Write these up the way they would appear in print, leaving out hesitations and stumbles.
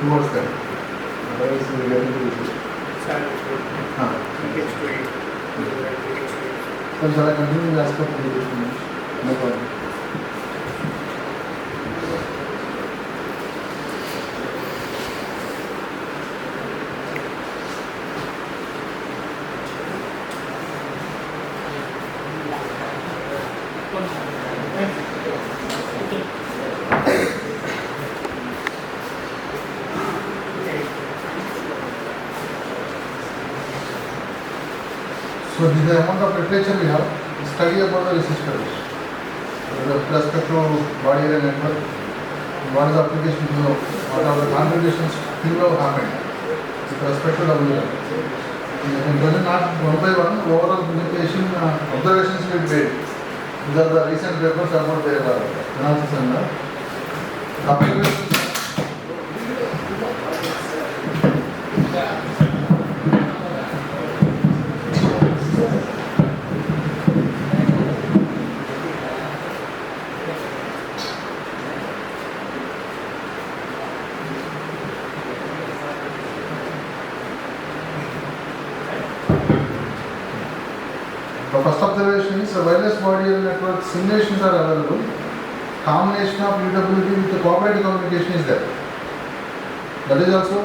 towards them. Otherwise, we get into this. So, shall I continue to ask for publication? No problem. So this is the amount of literature we have to study about the resistors with respect to body area network, what is the application to know, what are the contributions things have happened with respect to WLAN. In question not one by one, overall communication observations will be made. These are the recent papers about their analysis and applications. The first observation is a wireless body area network simulations are available. Combination of UWB with the cooperative communication is there. That is also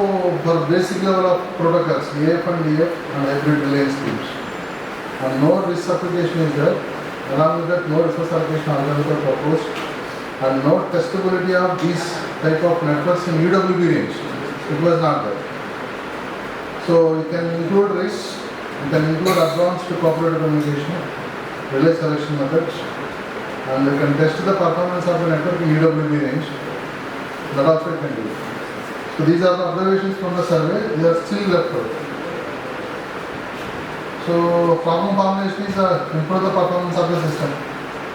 for basic level of protocols, AF and DF and hybrid relay schemes. And no RIS application is there. Along with that, no resource allocation algorithm are proposed. And no testability of these type of networks in UWB range. It was not there. So you can include RIS. You can include advanced cooperative communication, relay selection methods, and you can test the performance of the network in UWB range. That also you can do. So these are the observations from the survey. They are still left out. So problem formulation is improve the performance of the system.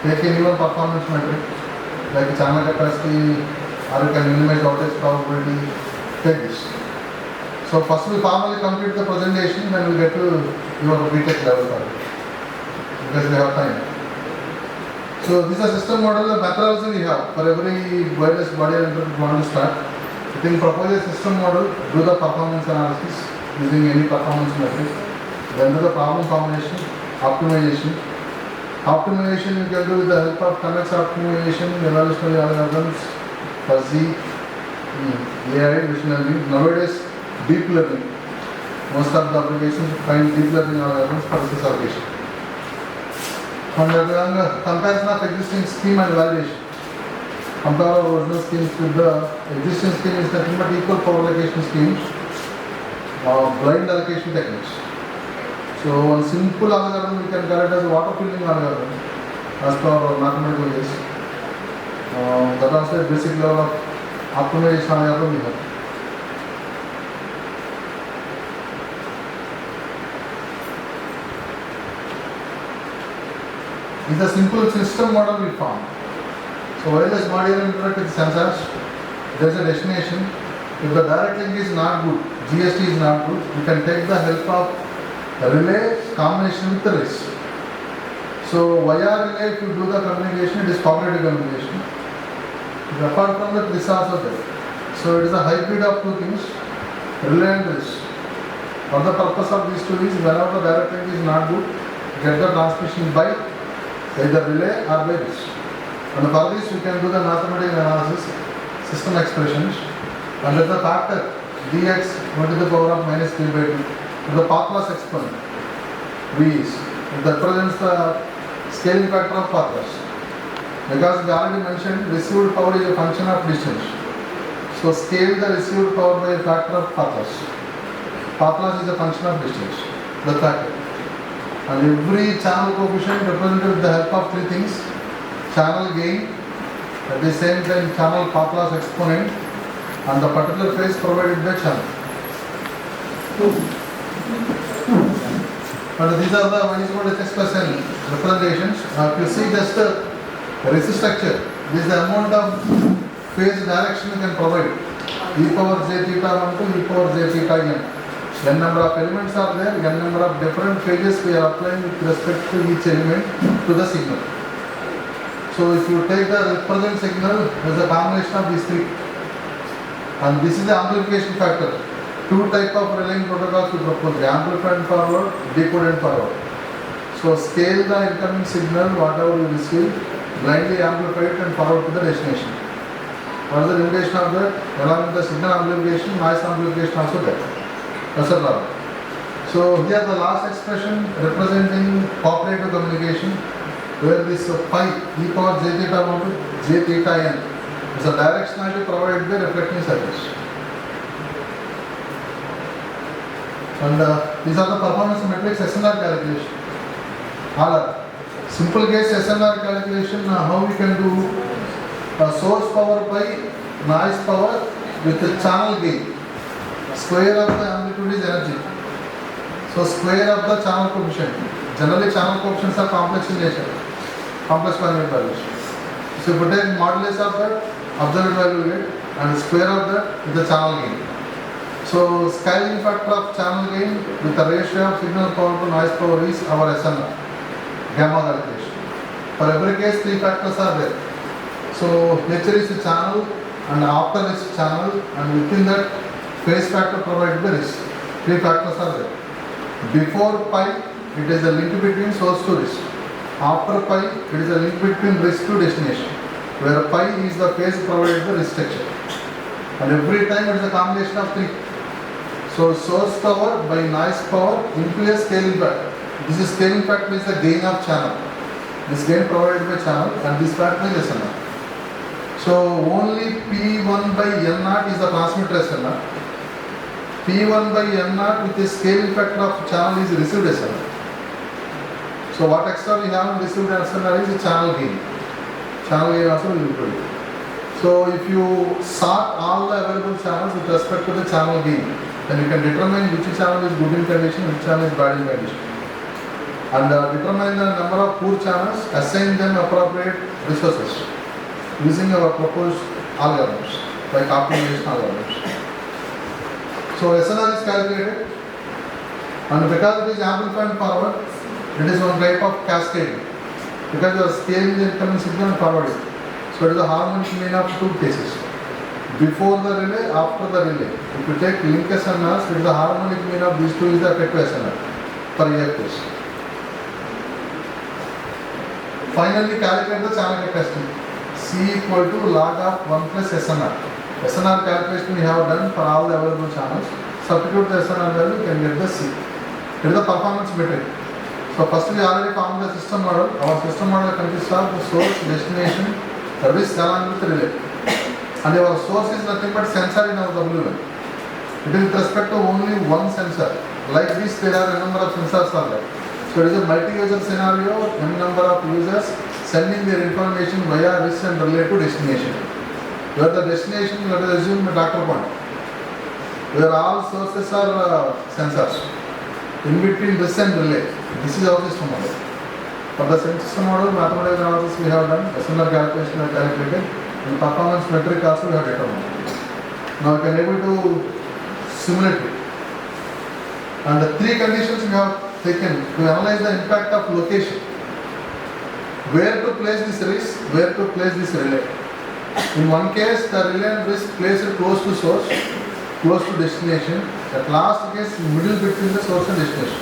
Take any one performance metric like channel capacity, or you can minimize outage probability. Take this. So first we formally complete the presentation, then we get to your BTech level for it, because we have time. So this is a system model, the methodology we have for every wireless body network we want to start. You can propose a system model, do the performance analysis using any performance metric, then do the problem formulation, optimization. Optimization you can do with the help of convex optimization, evolutionary algorithms, fuzzy, AI, machine learning. Nowadays, deep learning. Most of the applications find deep learning algorithms for this application. And comparison of existing scheme and validation. Compare our original schemes with the existing scheme is nothing but equal power allocation schemes, blind allocation techniques. So one simple algorithm we can correct as a water filling algorithm as per our mathematical ways. That also a basic level of optimization algorithm we have. It's a simple system model we found. So wireless body area network with sensors, there is a destination. If the direct link is not good, GST is not good, you can take the help of relay combination with the RIS. So via relay, if you do the communication, it is cooperative communication. Apart from that, RIS also there. So it is a hybrid of two things, relay and RIS. For the purpose of these two is, whenever the direct link is not good, get the transmission by either relay or by RIS. And for this we can do the mathematical analysis, system expressions, and let the factor dx 1 to the power of minus 3 by 2, the path loss exponent V is, it represents the scaling factor of path loss. Because we already mentioned received power is a function of distance. So scale the received power by a factor of path loss. Path loss is a function of distance, the factor. And every channel coefficient represented with the help of three things: channel gain, at the same time channel path loss exponent, and the particular phase provided by channel. But these are the y=x+n representations. If you see just the resist structure, this is the amount of phase direction you can provide. E power j theta 1 to e power j theta n. N number of elements are there, n number of different phases we are applying with respect to each element to the signal. So if you take the represent signal, there is a combination of these three. And this is the amplification factor. Two type of relaying protocols we propose: the amplify and forward, decode and forward. So scale the incoming signal, whatever you receive, blindly amplify it and forward to the destination. What is the limitation of that? Along with the signal amplification, noise amplification also there. That's a problem. So here the last expression representing cooperative communication, where this pi e power j theta over j theta n is a directionality provided by reflecting surface. And these are the performance metrics SNR calculation. Simple case SNR calculation, how we can do source power by noise power with the channel gain. Square of the amplitude is energy. So square of the channel coefficient. Generally channel coefficients are complex in nature. Complex finite values. So if you take modulus of that, observed value you get, and square of that with the channel gain. So scaling factor of channel gain with the ratio of signal power to noise power is our SNR, gamma calculation. For every case, three factors are there. So nature is the channel, and after is channel, and within that phase factor provided by risk. Three factors are there. Before pi, it is a link between source to risk. After pi, it is a link between risk to destination, where pi is the phase provided by risk structure. And every time it is a combination of three. So source power by noise power into a scaling factor. This is scaling factor is the gain of channel. This gain provided by channel, and this factor is SNR. So only P1 by N0 is the transmitter SNR. P1 by N0 with the scaling factor of channel is received SNR. So what extra we have received SNR is the channel gain. Channel gain also will be good. So if you sort all the available channels with respect to the channel gain, then you can determine which channel is good in condition, which channel is bad in condition. And determine the number of poor channels, assign them appropriate resources using our proposed algorithms, like optimization algorithms. So SNR is calculated, and because it is amplified forward, it is one type of cascading, because you are scaling the incoming signal and forwarding. So it is a harmonic mean of two cases: before the relay, after the relay. If you take link SNRs, it is the harmonic mean of these two is the effective SNR per EF case. Finally, calculate the channel capacity. C equal to log of 1 plus SNR. SNR calculation we have done for all the available channels. Substitute the SNR value, you can get the C. It is the performance metric. So first we already found the system model. Our system model consists of the source, destination, service along with the relay. And our source is nothing but sensor in our WL. It is with respect to only one sensor. Like this, there are a number of sensors are there. So it is a multi-user scenario, n number of users sending their information via this and relay to destination. Where the destination, let us assume a doctor point, where all sources are sensors. In between this and relay, this is our system model. For the system model, mathematical analysis we have done, SNR calculation we have calculated, and performance metric also we have determined. Now we can able to simulate it. And the three conditions we have taken to analyze the impact of location. Where to place this risk, where to place this relay. In one case, the relay and risk placed close to source, close to destination. At last case, middle between the source and destination.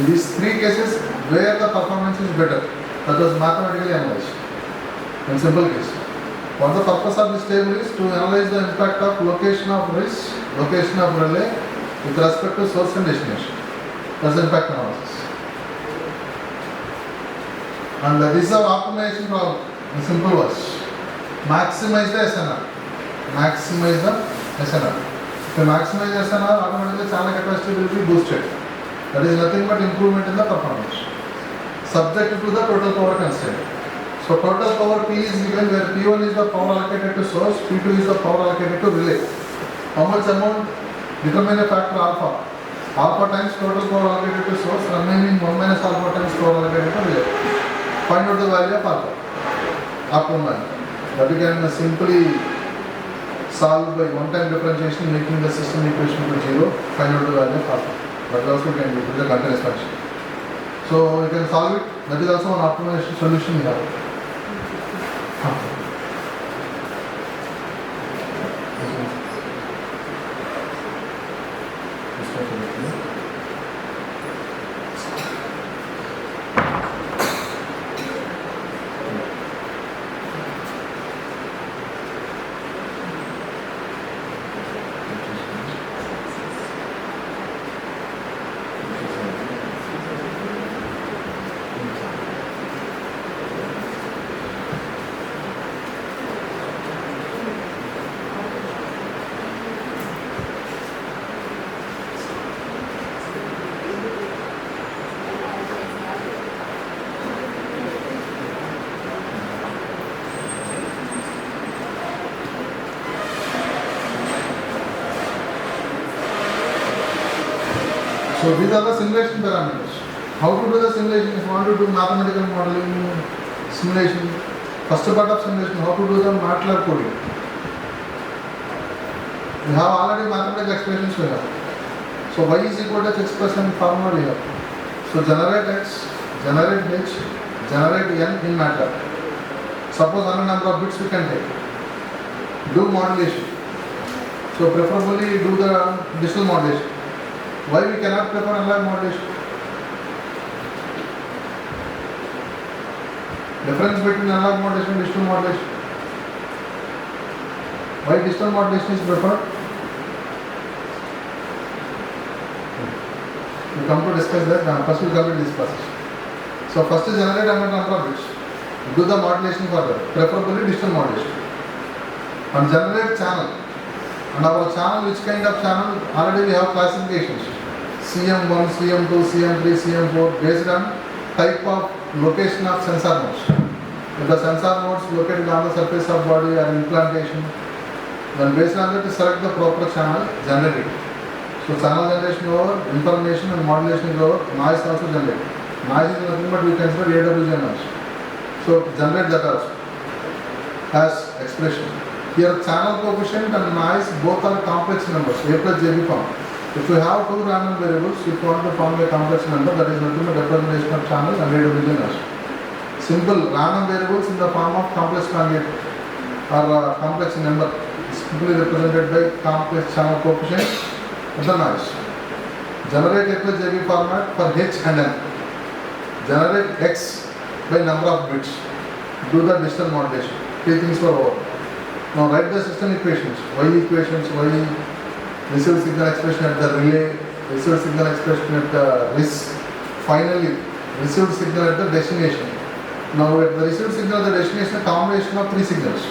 In these three cases, where the performance is better, that was mathematically analyzed. In simple case. What the purpose of this table is to analyze the impact of location of risk, location of relay with respect to source and destination. That's the impact analysis. And this is our optimization problem in simple words. Maximize the SNR. Maximize the SNR. If you maximize SNR, automatically channel capacity will be boosted. That is nothing but improvement in the performance. Subject to the total power constraint. So total power P is given where P1 is the power allocated to source, P2 is the power allocated to relay. How much amount? Determine a factor alpha. Alpha times total power allocated to source, remaining 1 minus alpha times power allocated to relay. Find out the value of alpha. Optimum value. That you can simply solve by one-time differentiation, making the system equation to 0. Find out the value of alpha. That also can be the continuous function. So you can solve it. That is also an optimization solution we have. So these are the simulation parameters. How to do the simulation? If you want to do mathematical modeling, simulation, first part of simulation, how to do the MATLAB coding. We have already mathematical expressions we have. So y is equal to x plus n formula we have. So generate x, generate h, generate n in MATLAB. Suppose unknown number of bits we can take. Do modulation. So preferably do the digital modulation. Why we cannot prefer analog modulation? Difference between analog modulation and digital modulation. Why digital modulation is preferred? We come to discuss that. Now first we come to this passage. So first is generate unknown number of bits. Do the modulation further. Preferably digital modulation. And generate channel. And our channel, which kind of channel? Already we have classifications. CM1, CM2, CM3, CM4 based on type of location of sensor nodes. If the sensor nodes located on the surface of body or implantation, then based on that to select the proper channel, generate it. So channel generation over, information and modulation is over, noise also generate. Noise is nothing but we consider AWG noise. So generate that also as expression. Here channel coefficient and noise both are complex numbers, A plus JB form. If you have two random variables, if you want to form a complex number, that is nothing but representation of channel and AWG noise. Simple random variables in the form of complex conjugate or complex number is simply represented by complex channel coefficient and the noise. Generate A plus JB format for H and N. Generate X by number of bits. Do the digital modulation. Three things were over. Now write the system equations. Y received signal expression at the relay, received signal expression at the RIS, finally received signal at the destination. Now at the received signal at the destination, a combination of three signals.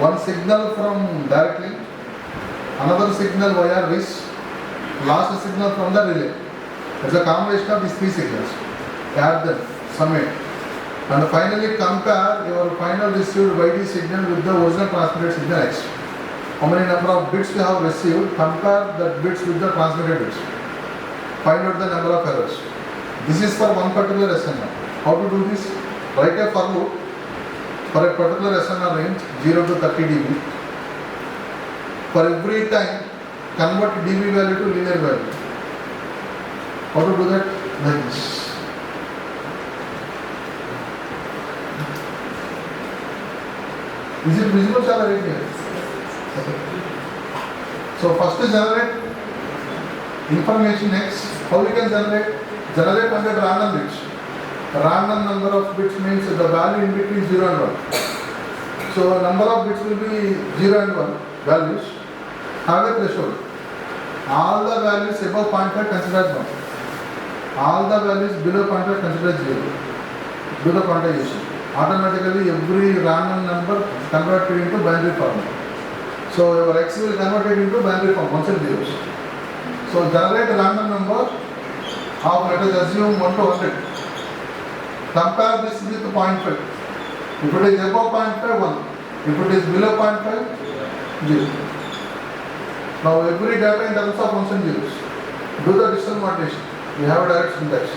One signal from direct link, another signal via RIS, last signal from the relay. It's a combination of these three signals. Add them, sum it. And finally compare your final received YD signal with the original transmitted signal X. How many number of bits you have received, compare that bits with the transmitted bits. Find out the number of errors. This is for one particular SNR. How to do this? Write a for loop for a particular SNR range 0 to 30 dB. For every time, convert dB value to linear value. How to do that? Like this. Is it visible, shall I write here? Okay. So first is generate information X. How we can generate? Generate 100 random bits. Random number of bits means the value in between 0 and 1. So number of bits will be 0 and 1 values. Have a threshold. All the values above 0.5 consider as 1. All the values below 0.5 consider as 0. Do the quantization. Automatically every random number converted into binary form. So your X will convert it into binary form, ones and zeros. So generate a random number of, let us assume 1 to 100. Compare this with 0.5. If it is above 0.5, 1. If it is below 0.5, 0. Now every data in terms of ones and zeros. Do the digital modulation. We have a direct syntax.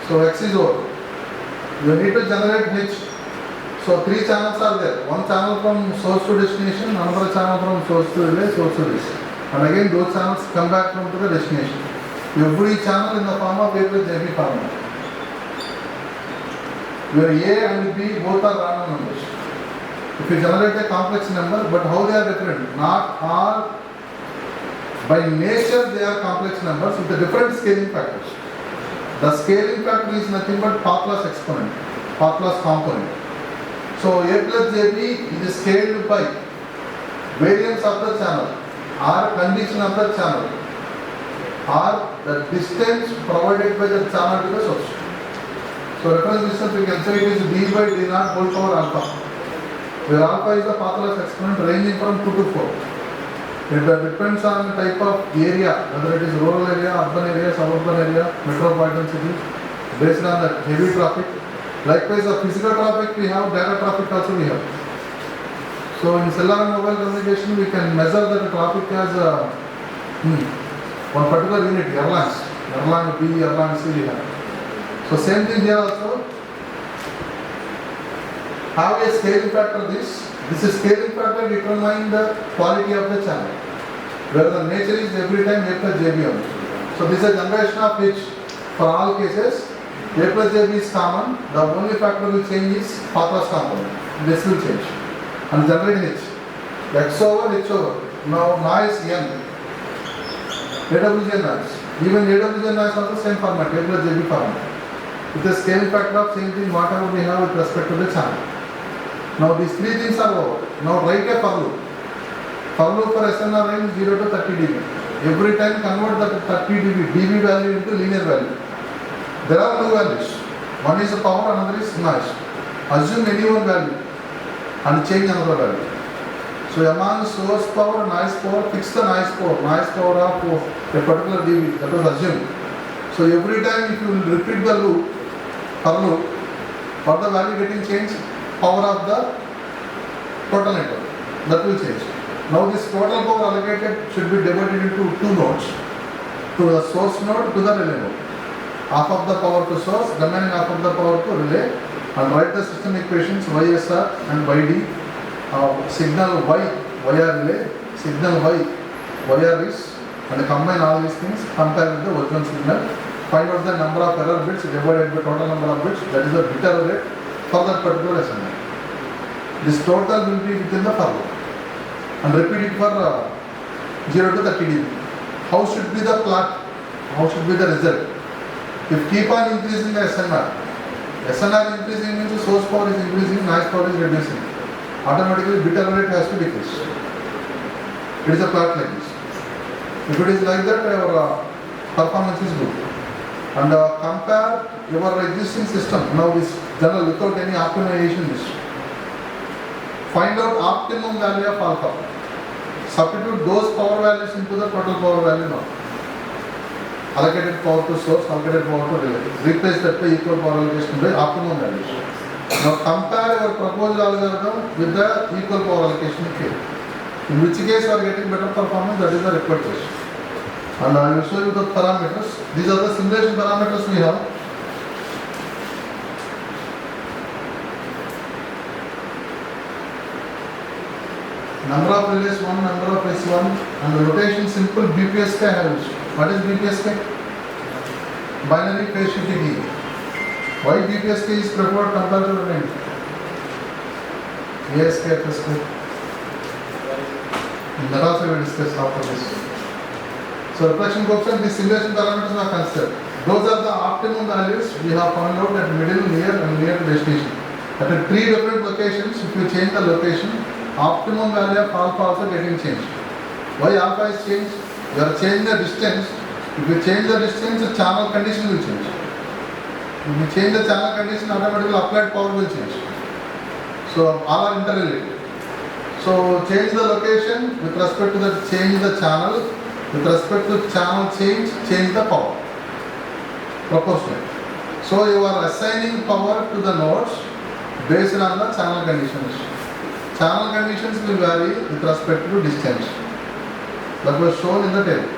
So X is over. You need to generate H. So three channels are there. One channel from source to destination, another channel from source to relay, source to this. And again those channels come back from to the destination. Every channel in the form of A plus JB format. Where A and B both are random numbers. If you generate a complex number, but how they are different? Not all By nature, they are complex numbers with the different scaling factors. The scaling factor is nothing but path loss exponent, path loss component. So A plus JB is scaled by variance of the channel or condition of the channel or the distance provided by the channel to the source. So reference distance we can say it is d by d naught whole power alpha, where alpha is the path loss exponent ranging from 2 to 4. It depends on the type of area, whether it is rural area, urban area, suburban area, metropolitan city, based on the heavy traffic. Likewise, the physical traffic we have, data traffic also we have. So in cellular and mobile communication, we can measure that the traffic as one particular unit, Erlang B, Erlang C we have. So same thing here also. Have a scaling factor this is scaling factor determine the quality of the channel, where the nature is every time A plus JB only. So this is a generation of which for all cases A plus JB is common, the only factor will change is path loss component, this will change and generate H, X over H over, now noise N, AWJ noise, even AWJ noise also same format, A plus JB format, with the scaling factor of same thing whatever we have with respect to the channel. Now these three things are over. Now write a for loop. For loop for SNR range 0 to 30 dB. Every time convert that 30 dB value into linear value. There are two values. One is the power, another is noise. Assume any one value and change another value. So among source power, noise power, fix the noise power of a particular dB. That was assumed. So every time if you repeat the loop, for loop, for the value getting changed, power of the total network, that will change. Now this total power allocated should be divided into two nodes, to the source node to the relay node. Half of the power to source, remaining half of the power to relay, and write the system equations YSR and YD, signal Y, YR relay, signal Y, YR is, and combine all these things, compare with the original signal, find out the number of error bits divided by total number of bits, that is the bit error rate for that particular SNR. This total will be within the for loop and repeat it for 0 to 30 dB. How should be the plot? How should be the result? If keep on increasing the SNR increasing means the source power is increasing, noise power is reducing. Automatically bit error rate has to decrease. It is a plot like this. If it is like that, our performance is good. And compare your existing system, now this general without any optimization list. Find out optimum value of alpha. Substitute those power values into the total power value now. Allocated power to source, allocated power to relay. Replace that by equal power allocation by optimum values. Now compare your proposed algorithm with the equal power allocation here. In which case you are getting better performance, that is the required case. And I will show you the parameters. These are the simulation parameters we have. Number of relays 1, number of S1, and the rotation simple BPSK I have used. What is BPSK? Binary phase shifting. Why BPSK is preferred compared to remain? ASK, FSK. That also we will discuss after this. So reflection coefficient, these simulation parameters are considered. Those are the optimum values we have found out at middle, near and near to destination. At 3 different locations, if you change the location, optimum value of alpha also getting changed. Why alpha is changed? You are changing the distance. If you change the distance, the channel condition will change. If you change the channel condition, automatically applied power will change. So all are interrelated. So change the location with respect to the change the channel. With respect to channel change the power. Proportional. So you are assigning power to the nodes based on the channel conditions. Channel conditions will vary with respect to distance. That was shown in the table.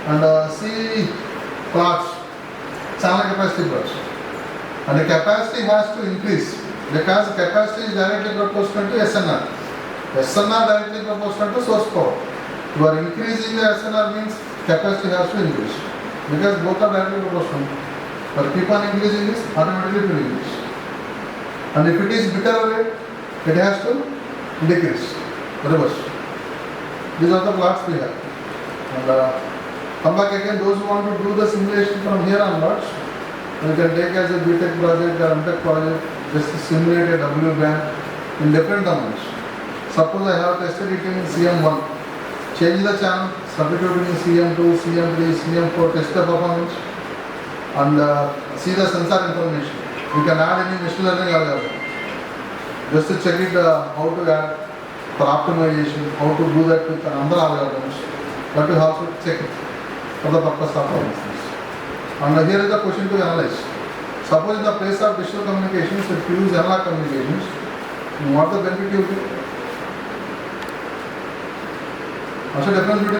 And see plots, channel capacity plots. And the capacity has to increase because capacity is directly proportional to SNR. SNR directly proportional to source power. You are increasing the SNR means capacity has to increase because both are directly proportional. But keep on increasing this, automatically it will increase. And if it is bit error rate, it has to decrease, reverse. These are the plots we have. And come back again, those who want to do the simulation from here onwards, you can take as a BTech project or MTech project, just to simulate a W band in different domains. Suppose I have tested it in CM1, change the channel, substitute it in CM2, CM3, CM4, test the performance and see the sensor information. You can add any machine learning algorithm. Just to check it how to add for optimization, how to do that with another algorithms. But you have to check it for the purpose of our business. And here is the question to analyze. Suppose in the place of digital communications, if you use analog communications, what the benefit you get? What's the difference between